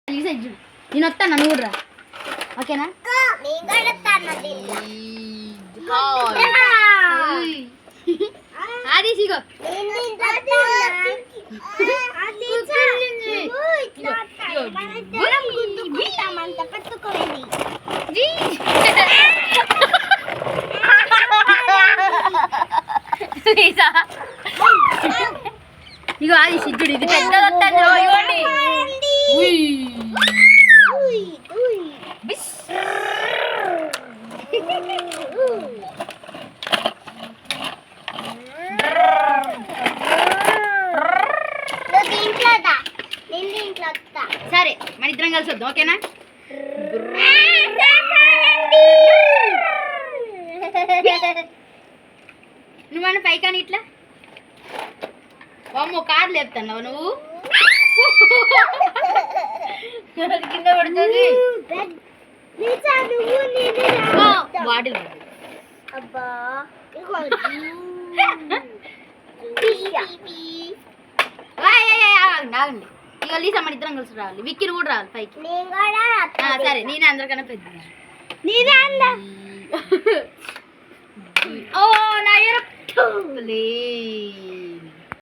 నేను వస్తాను నువ్వు కూడా ఓకేనా అది సిగో ఇగో అది సిద్ధుడు ఇది పెద్ద సరే మన ఇద్దరం కలిసి వద్దాం ఓకేనా నువ్వన్నా పైకాని ఇట్లా అమ్మో కారు లేపుతున్నావు నువ్వు కింద పడుతుంది బాటిల్ ఆగండి ఇక లీసా మన ఇద్దరం కలిసి రావాలి విక్కిని కూడా రావాలి పైకి సరే నేనే అందరికన్నా పెద్ద ఓ నా